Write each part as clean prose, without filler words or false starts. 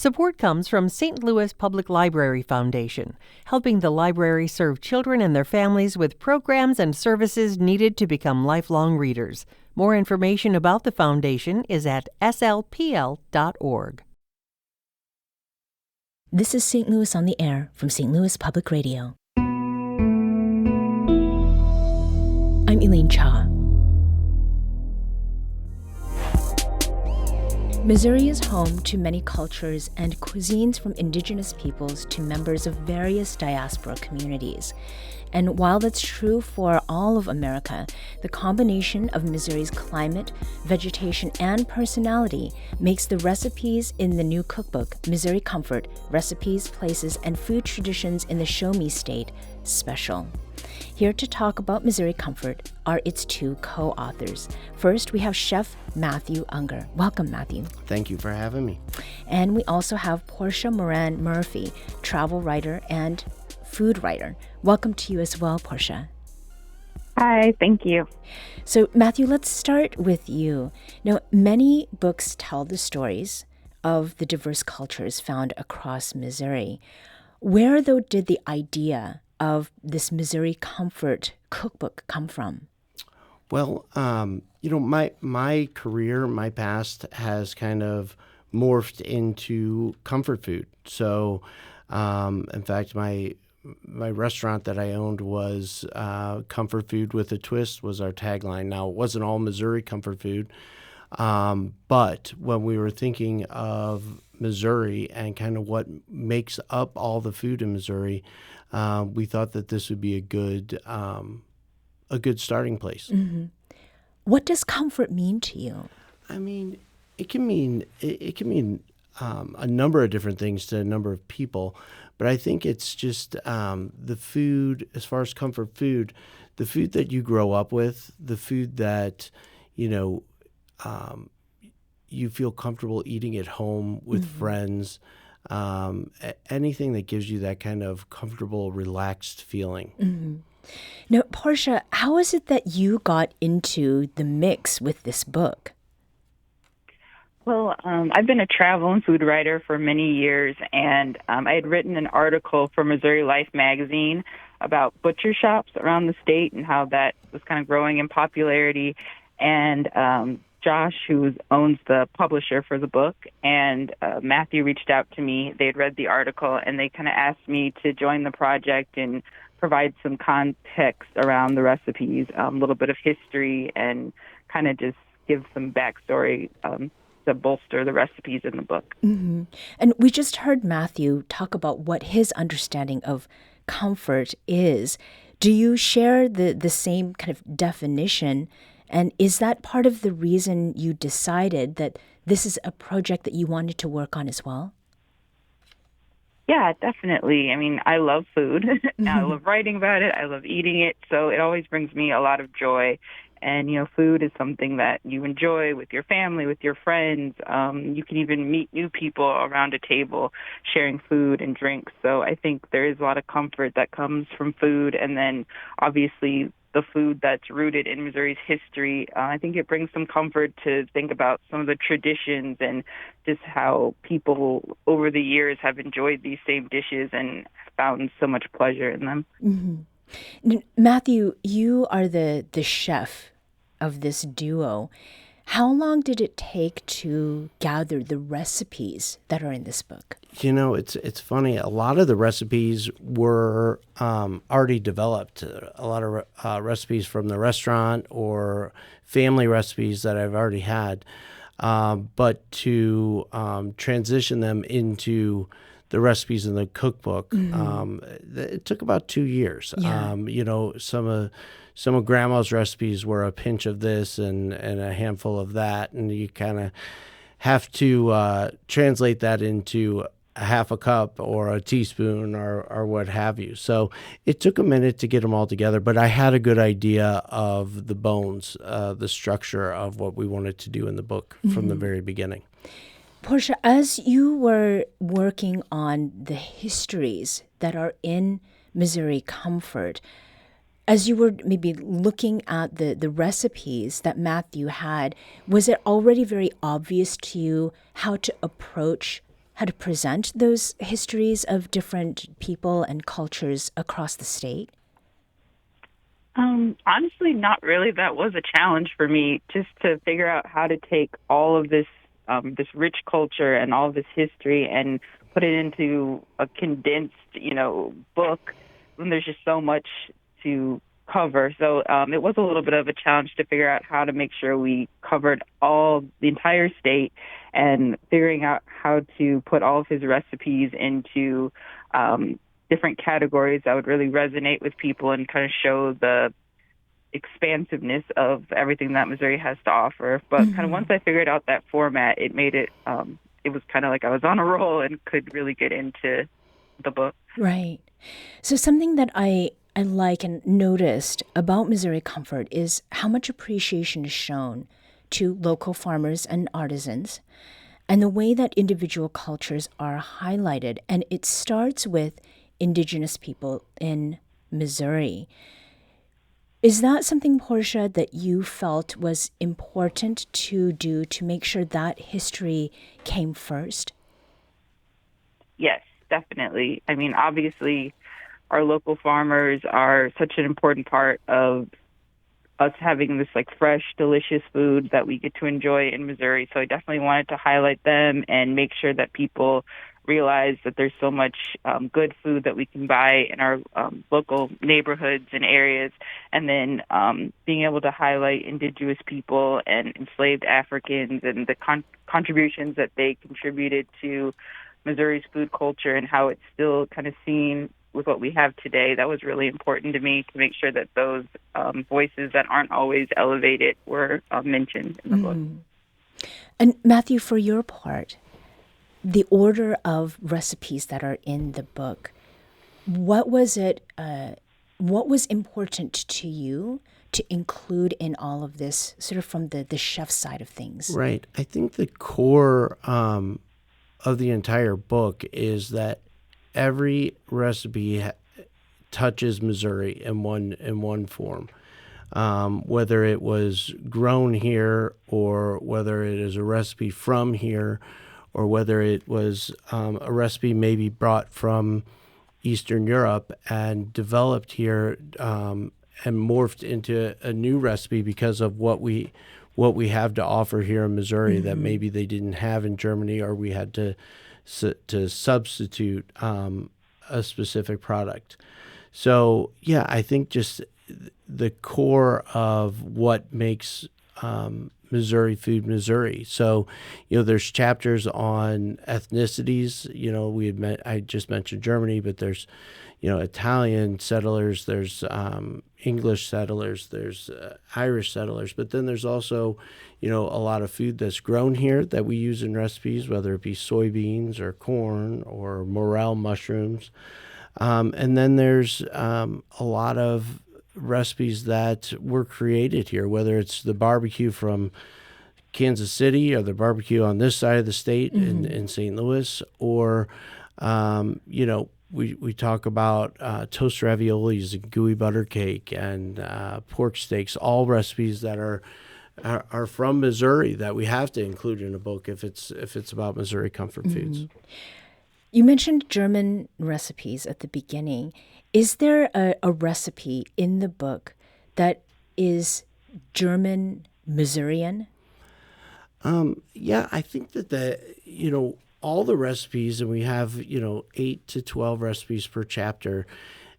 Support comes from St. Louis Public Library Foundation, helping the library serve children and their families with programs and services needed to become lifelong readers. More information about the foundation is at slpl.org. This is St. Louis on the Air from St. Louis Public Radio. I'm Elaine Cha. Missouri is home to many cultures and cuisines from indigenous peoples to members of various diaspora communities. And while that's true for all of America, the combination of Missouri's climate, vegetation, and personality makes the recipes in the new cookbook, Missouri Comfort: Recipes, Places, and Food Traditions in the Show Me State, special. Here to talk about Missouri Comfort are its two co-authors. First, we have Chef Mathew Unger. Welcome, Mathew. Thank you for having me. And we also have Porcshe Moran-Murphy, travel writer and food writer. Welcome to you as well, Porcshe. Hi, thank you. So, Mathew, let's start with you. Now, many books tell the stories of the diverse cultures found across Missouri. Where, though, did the idea of this Missouri Comfort cookbook come from? Well, my career, my past has kind of morphed into comfort food. So, in fact, my restaurant that I owned was comfort food with a twist was our tagline. Now, it wasn't all Missouri comfort food, but when we were thinking of Missouri and kind of what makes up all the food in Missouri, we thought that this would be a good starting place. Mm-hmm. What does comfort mean to you? I mean, it can mean a number of different things to a number of people, but I think it's just the food, as far as comfort food, the food that you grow up with, the food that you feel comfortable eating at home with mm-hmm. friends. Anything that gives you that kind of comfortable, relaxed feeling. Mm-hmm. Now, Porcshe, how is it that you got into the mix with this book? Well, I've been a travel and food writer for many years, and I had written an article for Missouri Life magazine about butcher shops around the state and how that was kind of growing in popularity. And Josh, who owns the publisher for the book, and Mathew reached out to me. They had read the article, and they kind of asked me to join the project and provide some context around the recipes, a little bit of history, and kind of just give some backstory to bolster the recipes in the book. Mm-hmm. And we just heard Mathew talk about what his understanding of comfort is. Do you share the same kind of definition? And is that part of the reason you decided that this is a project that you wanted to work on as well? Yeah, definitely. I mean, I love food. I love writing about it. I love eating it. So it always brings me a lot of joy. And, food is something that you enjoy with your family, with your friends. You can even meet new people around a table sharing food and drinks. So I think there is a lot of comfort that comes from food. And then, obviously, the food that's rooted in Missouri's history. I think it brings some comfort to think about some of the traditions and just how people over the years have enjoyed these same dishes and found so much pleasure in them. Mm-hmm. Mathew, you are the chef of this duo. How long did it take to gather the recipes that are in this book? It's funny. A lot of the recipes were already developed. A lot of recipes from the restaurant or family recipes that I've already had. But to transition them into the recipes in the cookbook, it took about 2 years. Yeah. Some of Grandma's recipes were a pinch of this and a handful of that, and you kind of have to translate that into a half a cup or a teaspoon or what have you. So it took a minute to get them all together, but I had a good idea of the bones, the structure of what we wanted to do in the book from the very beginning. Porcshe, as you were working on the histories that are in Missouri Comfort, as you were maybe looking at the recipes that Mathew had, was it already very obvious to you how to approach how to present those histories of different people and cultures across the state? Honestly, not really. That was a challenge for me, just to figure out how to take all of this this rich culture and all of this history and put it into a condensed, book when there's just so much to cover. So it was a little bit of a challenge to figure out how to make sure we covered the entire state, and figuring out how to put all of his recipes into different categories that would really resonate with people and kind of show the expansiveness of everything that Missouri has to offer. But kind of once I figured out that format, it made it, it was kind of like I was on a roll and could really get into the book. Right. So something that I like and noticed about Missouri Comfort is how much appreciation is shown to local farmers and artisans, and the way that individual cultures are highlighted. And it starts with indigenous people in Missouri. Is that something, Porcshe, that you felt was important to do to make sure that history came first? Yes, definitely. I mean, obviously, our local farmers are such an important part of us having this fresh, delicious food that we get to enjoy in Missouri. So I definitely wanted to highlight them and make sure that people realize that there's so much good food that we can buy in our local neighborhoods and areas. And then being able to highlight indigenous people and enslaved Africans and the contributions that they contributed to Missouri's food culture and how it's still kind of seen with what we have today. That was really important to me, to make sure that those voices that aren't always elevated were mentioned in the book. And Mathew, for your part, the order of recipes that are in the book, what was important to you to include in all of this, sort of from the chef side of things? Right. I think the core of the entire book is that every recipe touches Missouri in one form, whether it was grown here or whether it is a recipe from here, or whether it was a recipe maybe brought from Eastern Europe and developed here and morphed into a new recipe because of what we have to offer here in Missouri that maybe they didn't have in Germany, or we had to substitute a specific product. So yeah, I think just the core of what makes Missouri food Missouri. So, there's chapters on ethnicities. I just mentioned Germany, but there's, Italian settlers, there's English settlers, there's Irish settlers, but then there's also, a lot of food that's grown here that we use in recipes, whether it be soybeans or corn or morel mushrooms. And then there's a lot of recipes that were created here, whether it's the barbecue from Kansas City or the barbecue on this side of the state in St. Louis, or, we talk about toast raviolis and gooey butter cake and pork steaks, all recipes that are from Missouri that we have to include in a book if it's about Missouri comfort foods. You mentioned German recipes at the beginning. Is there a recipe in the book that is German Missourian? Yeah, I think that all the recipes, and we have, 8 to 12 recipes per chapter.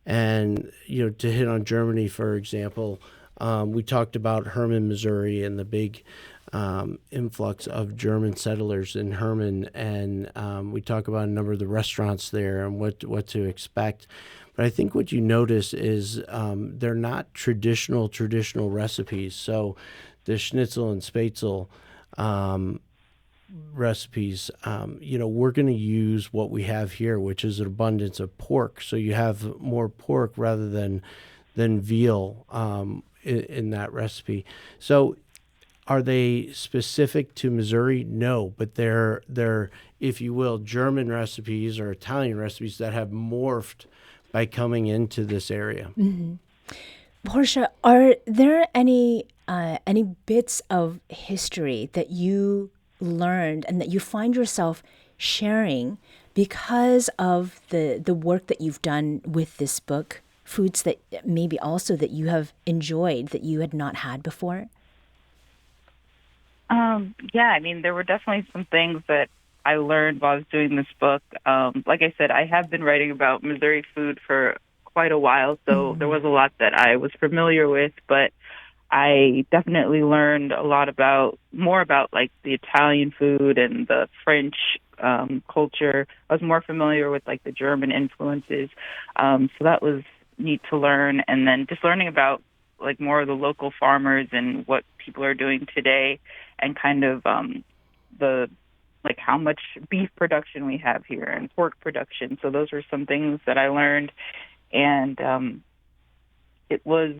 And, to hit on Germany, for example, we talked about Hermann, Missouri, and the big influx of German settlers in Hermann, and we talk about a number of the restaurants there and what to expect. But I think what you notice is they're not traditional recipes. So the schnitzel and spätzle recipes, we're going to use what we have here, which is an abundance of pork. So you have more pork rather than veal in that recipe. So are they specific to Missouri? No, but they're, if you will, German recipes or Italian recipes that have morphed by coming into this area. Porcshe, are there any bits of history that you learned and that you find yourself sharing, because of the work that you've done with this book, foods that maybe also that you have enjoyed that you had not had before? Yeah, I mean, there were definitely some things that I learned while I was doing this book. Like I said, I have been writing about Missouri food for quite a while, so there was a lot that I was familiar with, but I definitely learned a lot more about like the Italian food and the French culture. I was more familiar with like the German influences, so that was neat to learn. And then just learning about like more of the local farmers and what people are doing today, and kind of the like how much beef production we have here and pork production. So those were some things that I learned, and it was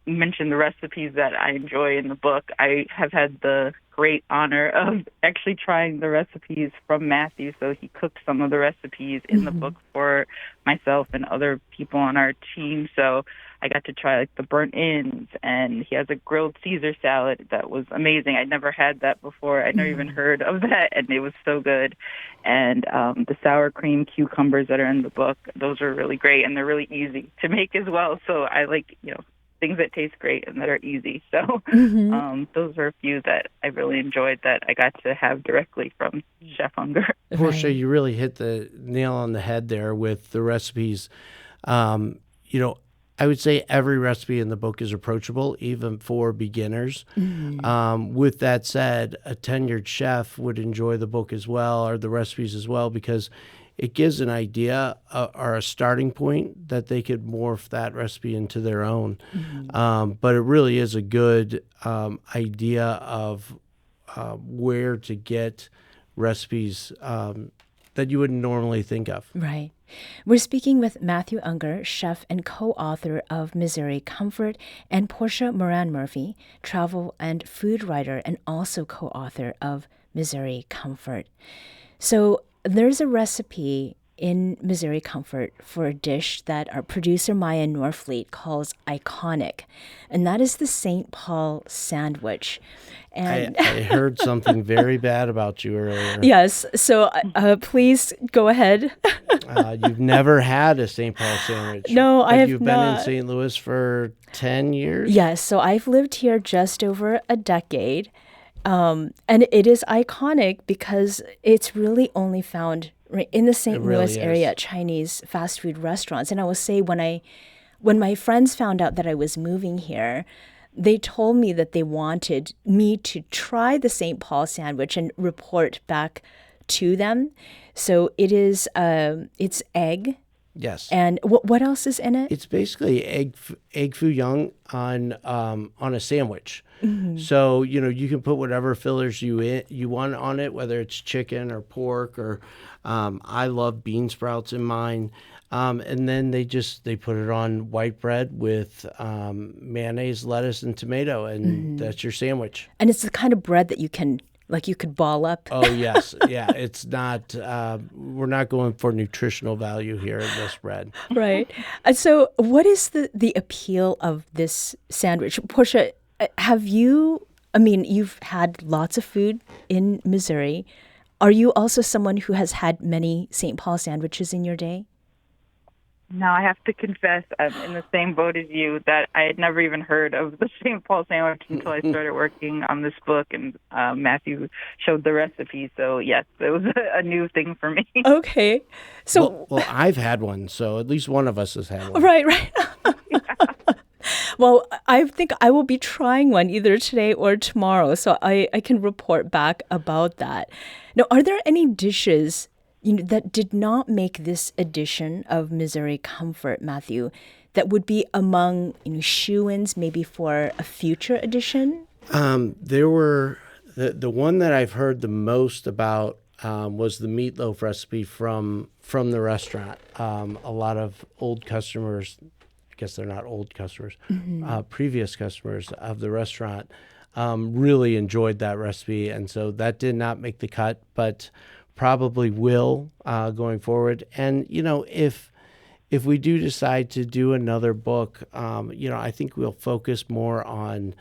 mentioned the recipes that I enjoy in the book. I have had the great honor of actually trying the recipes from Mathew. So he cooked some of the recipes in the book for myself and other people on our team. So I got to try like the burnt ends, and he has a grilled Caesar salad that was amazing. I'd never had that before. I'd never even heard of that, and it was so good. And the sour cream cucumbers that are in the book, those are really great, and they're really easy to make as well. So I like, things that taste great and that are easy. So those are a few that I really enjoyed that I got to have directly from Chef Unger. Porcshe, you really hit the nail on the head there with the recipes. I would say every recipe in the book is approachable, even for beginners. With that said, a tenured chef would enjoy the book as well, or the recipes as well, because it gives an idea or a starting point that they could morph that recipe into their own. But it really is a good idea of where to get recipes that you wouldn't normally think of. Right. We're speaking with Mathew Unger, chef and co-author of Missouri Comfort, and Porcshe Moran-Murphy, travel and food writer and also co-author of Missouri Comfort. So there's a recipe in Missouri Comfort for a dish that our producer Maya Norfleet calls iconic, and that is the St. Paul sandwich. And I heard something very bad about you earlier. Yes, so please go ahead. You've never had a St. Paul sandwich. No, I have You've not. been in St. Louis for 10 years? Yes, so I've lived here just over a decade, and it is iconic because it's really only found right in the St. Louis area at Chinese fast food restaurants. And I will say, when my friends found out that I was moving here, they told me that they wanted me to try the St. Paul sandwich and report back to them. So it is, it's egg. Yes. And what else is in it? It's basically egg foo young on a sandwich. So, you can put whatever fillers you want on it, whether it's chicken or pork or I love bean sprouts in mine. And then they put it on white bread with mayonnaise, lettuce, and tomato, and that's your sandwich. And it's the kind of bread that you could ball up. Oh, yes. Yeah, it's not, we're not going for nutritional value here in this bread. Right. And so what is the appeal of this sandwich? Porcshe, you've had lots of food in Missouri. Are you also someone who has had many St. Paul sandwiches in your day? No, I have to confess, I'm in the same boat as you, that I had never even heard of the St. Paul sandwich until I started working on this book, and Mathew showed the recipe. So, yes, it was a new thing for me. Okay. So, well, I've had one, so at least one of us has had one. Right. Well, I think I will be trying one either today or tomorrow, so I can report back about that. Now, are there any dishes that did not make this edition of Missouri Comfort, Mathew, that would be among shoo-ins maybe for a future edition? There were the one that I've heard the most about was the meatloaf recipe from the restaurant. A lot of old customers, I guess they're not old customers, previous customers of the restaurant really enjoyed that recipe, and so that did not make the cut, but probably will going forward. And if we do decide to do another book, I think we'll focus more on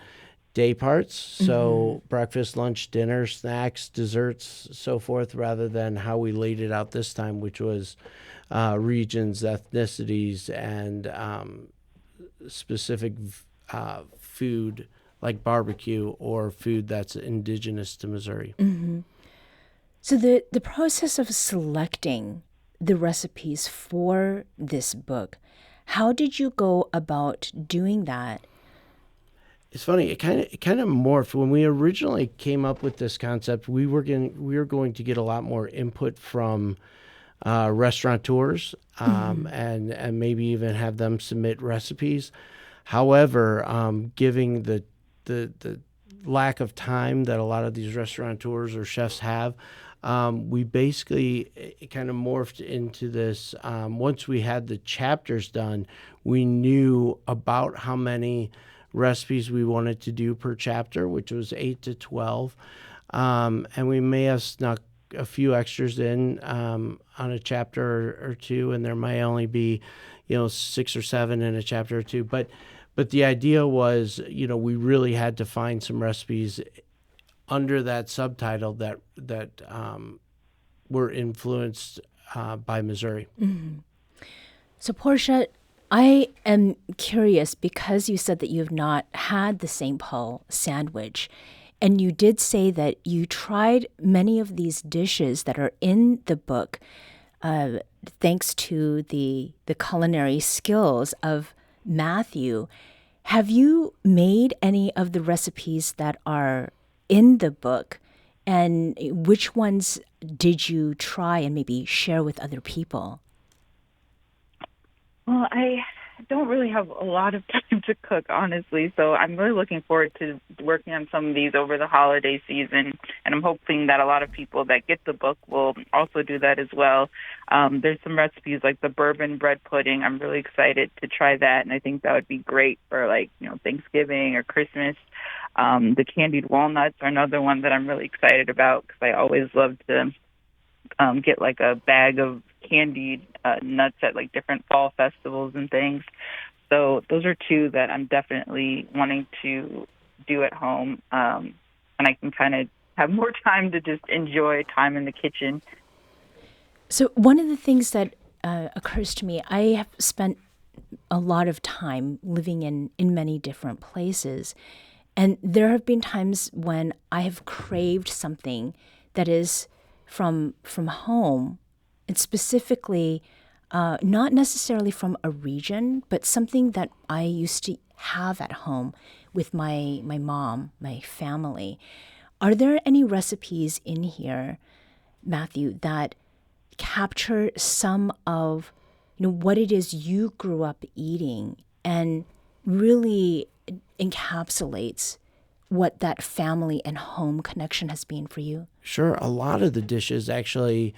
day parts. So breakfast, lunch, dinner, snacks, desserts, so forth, rather than how we laid it out this time, which was regions, ethnicities, and specific food like barbecue or food that's indigenous to Missouri. So the process of selecting the recipes for this book, how did you go about doing that? It's funny. It kind of morphed when we originally came up with this concept. We were going to get a lot more input from restaurateurs and maybe even have them submit recipes. However, giving the lack of time that a lot of these restaurateurs or chefs have, we basically it kind of morphed into this. Once we had the chapters done, we knew about how many recipes we wanted to do per chapter, which was 8 to 12. And we may have snuck a few extras in on a chapter or two, and there may only be, 6 or 7 in a chapter or two. But the idea was, we really had to find some recipes under that subtitle that were influenced by Missouri. So Porcshe, I am curious because you said that you have not had the St. Paul sandwich, and you did say that you tried many of these dishes that are in the book thanks to the culinary skills of Mathew. Have you made any of the recipes that are in the book, and which ones did you try and maybe share with other people? Well, I don't really have a lot of time to cook, honestly, so I'm really looking forward to working on some of these over the holiday season, and I'm hoping that a lot of people that get the book will also do that as well. There's some recipes like the bourbon bread pudding. I'm really excited to try that, and I think that would be great for, Thanksgiving or Christmas. The candied walnuts are another one that I'm really excited about because I always love to get like a bag of candied nuts at different fall festivals and things. So those are two that I'm definitely wanting to do at home, and I can kind of have more time to just enjoy time in the kitchen. So one of the things that occurs to me, I have spent a lot of time living in many different places, and there have been times when I have craved something that is from home, and specifically not necessarily from a region, but something that I used to have at home with my mom, my family. Are there any recipes in here, Mathew, that capture some of what it is you grew up eating and really encapsulates what that family and home connection has been for you? Sure. A lot of the dishes actually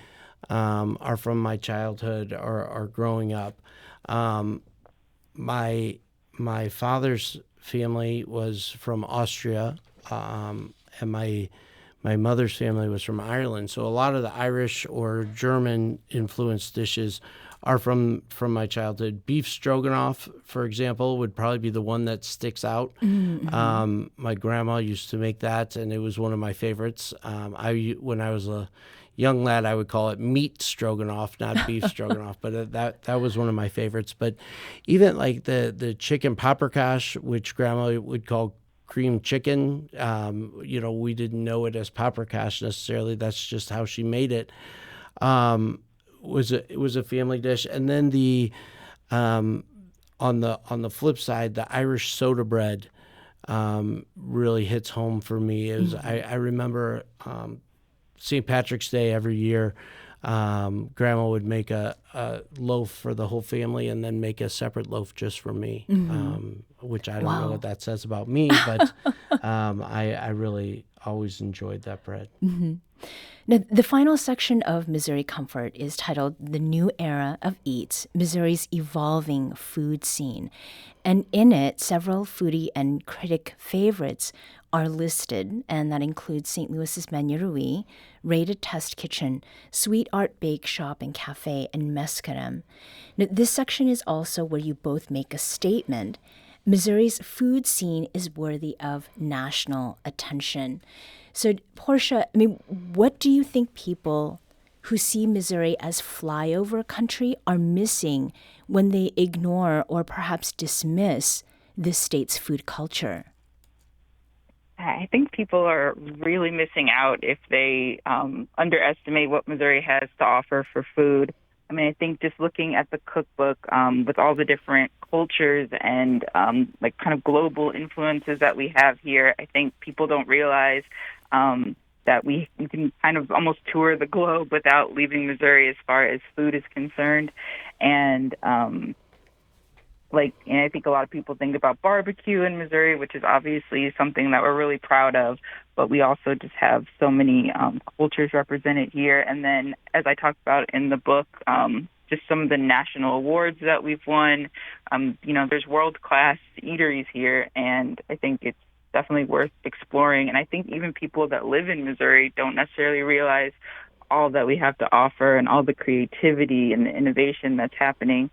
are from my childhood or growing up. My father's family was from Austria, and my mother's family was from Ireland. So a lot of the Irish or German influenced dishes are from my childhood. Beef stroganoff, for example, would probably be the one that sticks out. My grandma used to make that, and it was one of my favorites. When I was a young lad, I would call it meat stroganoff, not beef stroganoff, but that was one of my favorites. But even like the chicken paprikash, which grandma would call cream chicken, we didn't know it as paprikash necessarily. That's just how she made it. It was a family dish. And then the on the flip side, the Irish soda bread really hits home for me. It was I remember St. Patrick's Day every year. Grandma would make a loaf for the whole family and then make a separate loaf just for me, which I don't know what that says about me, but I really always enjoyed that bread. Now, the final section of Missouri Comfort is titled The New Era of Eats, Missouri's Evolving Food Scene. And in it, several foodie and critic favorites are listed, and that includes St. Louis's Manurui, Rated Test Kitchen, Sweet Art Bake Shop and Cafe, and Mescarim. Now, this section is also where you both make a statement, Missouri's food scene is worthy of national attention. So, Porcshe, I mean, what do you think people who see Missouri as flyover country are missing when they ignore or perhaps dismiss this state's food culture? I think people are really missing out if they underestimate what Missouri has to offer for food. I mean, I think just looking at the cookbook with all the different cultures and like kind of global influences that we have here, I think people don't realize that we can kind of almost tour the globe without leaving Missouri as far as food is concerned. And I think a lot of people think about barbecue in Missouri, which is obviously something that we're really proud of, but we also just have so many cultures represented here. And then, as I talked about in the book, just some of the national awards that we've won. There's world-class eateries here, and I think it's definitely worth exploring. And I think even people that live in Missouri don't necessarily realize all that we have to offer and all the creativity and the innovation that's happening.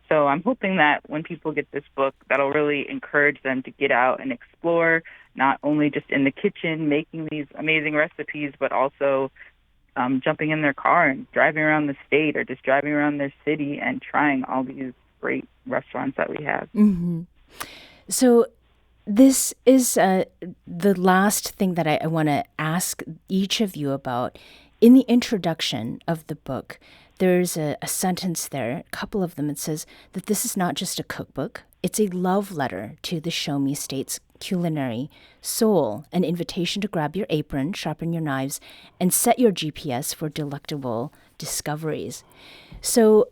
So I'm hoping that when people get this book, that'll really encourage them to get out and explore, not only just in the kitchen making these amazing recipes, but also jumping in their car and driving around the state or just driving around their city and trying all these great restaurants that we have. Mm-hmm. So this is the last thing that I want to ask each of you about. In the introduction of the book, there's a sentence there, a couple of them. It says that this is not just a cookbook. It's a love letter to the Show Me State's culinary soul, an invitation to grab your apron, sharpen your knives, and set your GPS for delectable discoveries. So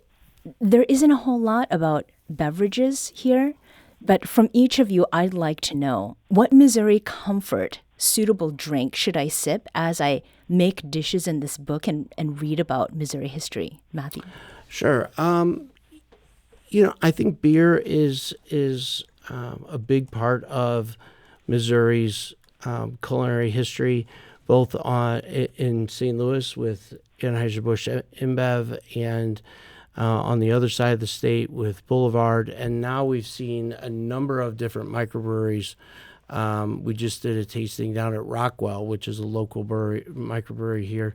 there isn't a whole lot about beverages here, but from each of you, I'd like to know, what Missouri comfort suitable drink should I sip as I make dishes in this book and read about Missouri history? Mathew? Sure. I think beer is a big part of Missouri's culinary history, both in St. Louis with Anheuser-Busch InBev and on the other side of the state with Boulevard. And now we've seen a number of different microbreweries. We just did a tasting down at Rockwell, which is a local microbrewery here,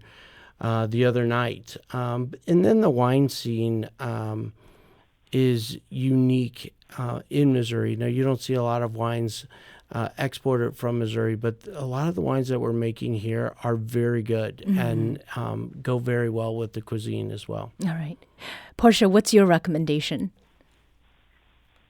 the other night. And then the wine scene is unique in Missouri. Now, you don't see a lot of wines exported from Missouri, but a lot of the wines that we're making here are very good and go very well with the cuisine as well. All right. Porcshe, what's your recommendation?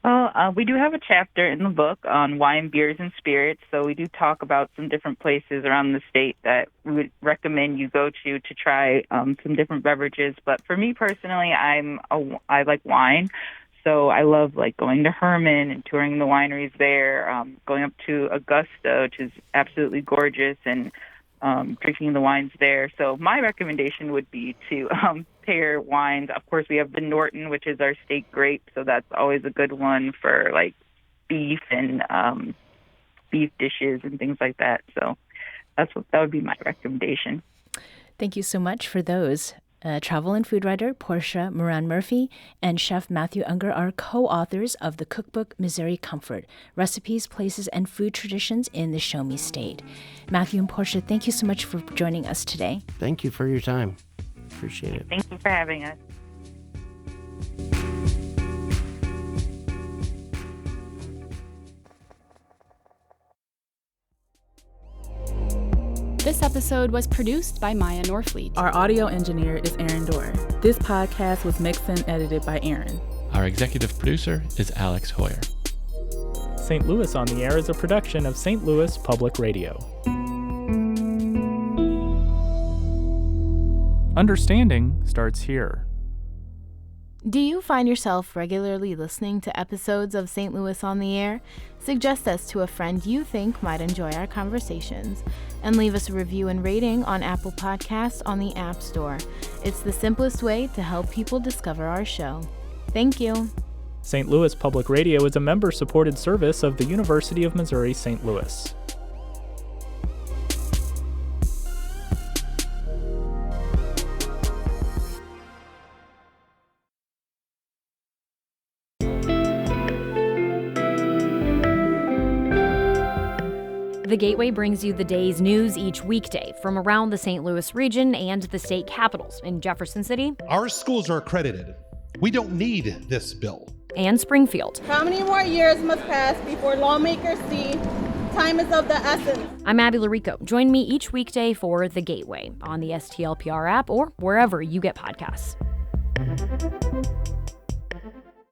Well, we do have a chapter in the book on wine, beers, and spirits. So we do talk about some different places around the state that we would recommend you go to try some different beverages. But for me personally, I like wine. So I love going to Herman and touring the wineries there, going up to Augusta, which is absolutely gorgeous, and drinking the wines there. So my recommendation would be to pair wines. Of course, we have the Norton, which is our state grape, so that's always a good one for beef and beef dishes and things like that. So that would be my recommendation. Thank you so much for those. Travel and food writer Porcshe Moran-Murphy and Chef Mathew Unger are co-authors of the cookbook Missouri Comfort, Recipes, Places, and Food Traditions in the Show Me State. Mathew and Porcshe, thank you so much for joining us today. Thank you for your time. Appreciate it. Thank you for having us. This episode was produced by Maya Norfleet. Our audio engineer is Aaron Dorr. This podcast was mixed and edited by Aaron. Our executive producer is Alex Hoyer. St. Louis on the Air is a production of St. Louis Public Radio. Understanding starts here. Do you find yourself regularly listening to episodes of St. Louis on the Air? Suggest us to a friend you think might enjoy our conversations, and leave us a review and rating on Apple Podcasts on the App Store. It's the simplest way to help people discover our show. Thank you. St. Louis Public Radio is a member-supported service of the University of Missouri St. Louis. The Gateway brings you the day's news each weekday from around the St. Louis region and the state capitals in Jefferson City. Our schools are accredited. We don't need this bill. And Springfield. How many more years must pass before lawmakers see time is of the essence? I'm Abby Larico. Join me each weekday for The Gateway on the STLPR app or wherever you get podcasts.